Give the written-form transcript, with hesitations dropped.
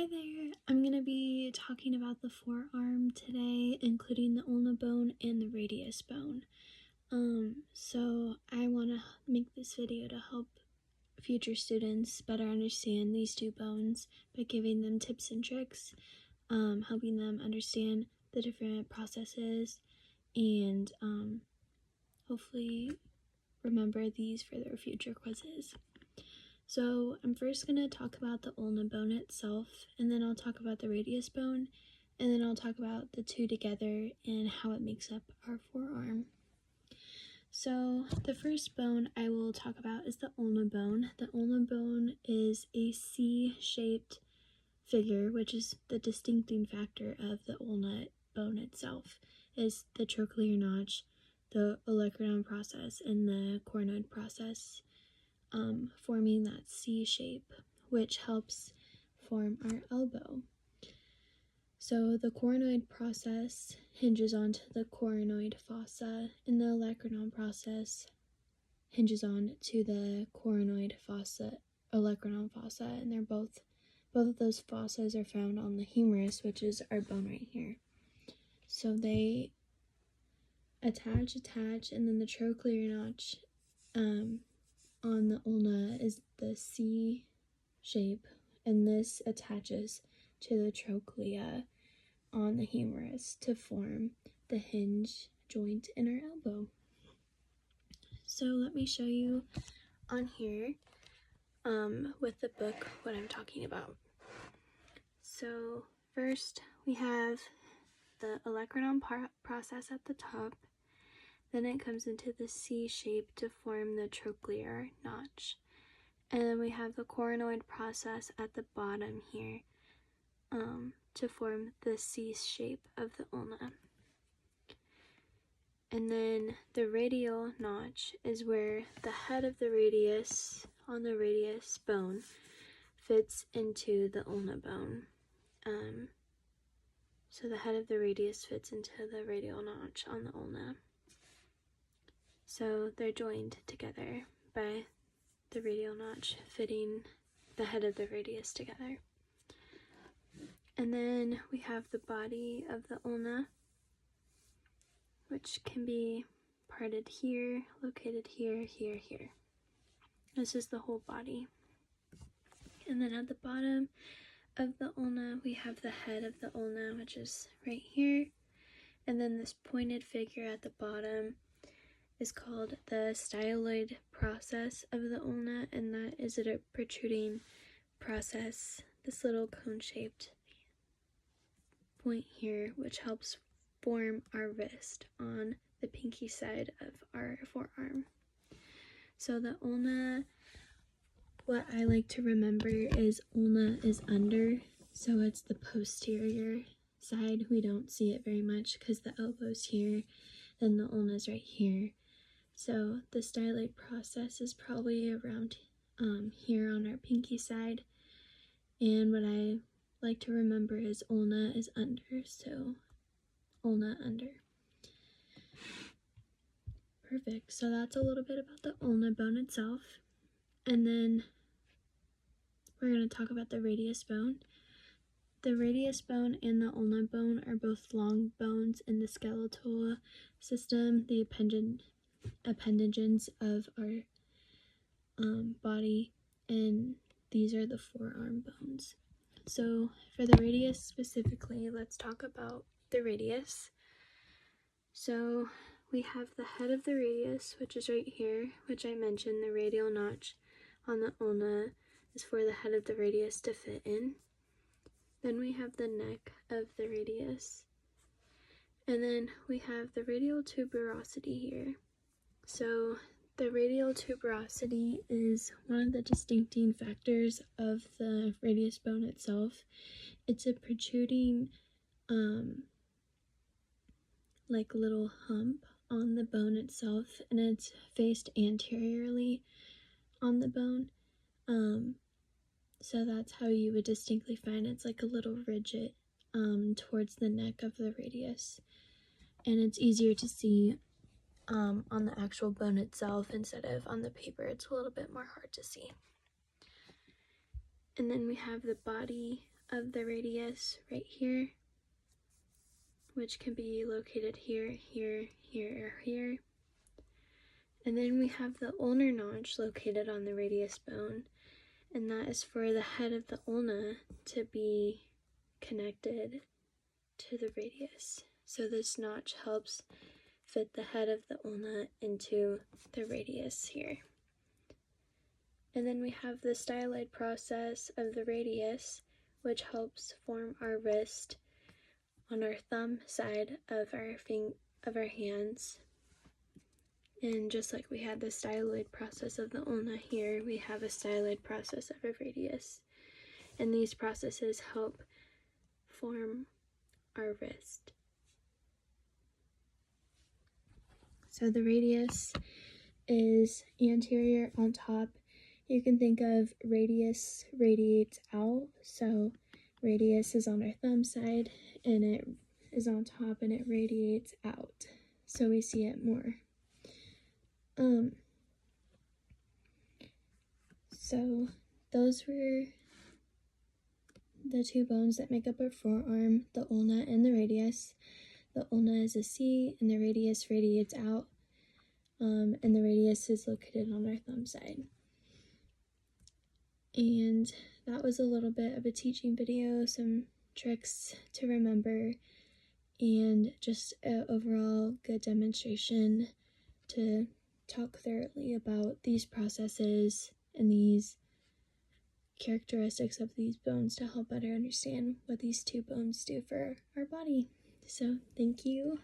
Hi there, I'm going to be talking about the forearm today, including the ulna bone and the radius bone. So I want to make this video to help future students better understand these two bones by giving them tips and tricks, helping them understand the different processes, and hopefully remember these for their future quizzes. So I'm first going to talk about the ulna bone itself, and then I'll talk about the radius bone, and then I'll talk about the two together and how it makes up our forearm. So the first bone I will talk about is the ulna bone. The ulna bone is a C-shaped figure, which is the distincting factor of the ulna bone itself, is the trochlear notch, the olecranon process, and the coronoid process. Forming that C shape, which helps form our elbow. So the coronoid process hinges onto the coronoid fossa, and the olecranon process hinges on to the coronoid fossa, olecranon fossa, and they're both of those fossas are found on the humerus, which is our bone right here. So they attach, and then the trochlear notch on the ulna is the C shape, and this attaches to the trochlea on the humerus to form the hinge joint in our elbow. So let me show you on here with the book what I'm talking about. So first we have the olecranon process at the top. Then it comes into the C shape to form the trochlear notch. And then we have the coronoid process at the bottom here to form the C shape of the ulna. And then the radial notch is where the head of the radius on the radius bone fits into the ulna bone. So the head of the radius fits into the radial notch on the ulna. So they're joined together by the radial notch fitting the head of the radius together. And then we have the body of the ulna, which can be parted here, located here, here, here. This is the whole body. And then at the bottom of the ulna, we have the head of the ulna, which is right here. And then this pointed figure at the bottom is called the styloid process of the ulna, and that is a protruding process, this little cone-shaped point here, which helps form our wrist on the pinky side of our forearm. So the ulna, what I like to remember is ulna is under, so it's the posterior side. We don't see it very much because the elbow's here and the ulna's right here. So the styloid process is probably around here on our pinky side. And what I like to remember is ulna is under, so ulna under. Perfect. So that's a little bit about the ulna bone itself. And then we're going to talk about the radius bone. The radius bone and the ulna bone are both long bones in the skeletal system, the appendages of our body, and these are the forearm bones. So for the radius specifically, let's talk about the radius. So we have the head of the radius, which is right here, which I mentioned, the radial notch on the ulna is for the head of the radius to fit in. Then we have the neck of the radius. And then we have the radial tuberosity here. So the radial tuberosity is one of the distincting factors of the radius bone itself. It's a protruding like little hump on the bone itself, and it's faced anteriorly on the bone. So that's how you would distinctly find it's like a little ridget towards the neck of the radius. And it's easier to see on the actual bone itself instead of on the paper. It's a little bit more hard to see. And then we have the body of the radius right here, which can be located here, here, here, or here. And then we have the ulnar notch located on the radius bone, and that is for the head of the ulna to be connected to the radius. So this notch helps fit the head of the ulna into the radius here. And then we have the styloid process of the radius, which helps form our wrist on our thumb side of our hands. And just like we had the styloid process of the ulna here, we have a styloid process of a radius. And these processes help form our wrist. So the radius is anterior on top. You can think of radius radiates out. So radius is on our thumb side and it is on top and it radiates out. So we see it more. So those were the two bones that make up our forearm, the ulna and the radius. The ulna is a C and the radius radiates out, and the radius is located on our thumb side. And that was a little bit of a teaching video, some tricks to remember, and just an overall good demonstration to talk thoroughly about these processes and these characteristics of these bones to help better understand what these two bones do for our body. So thank you.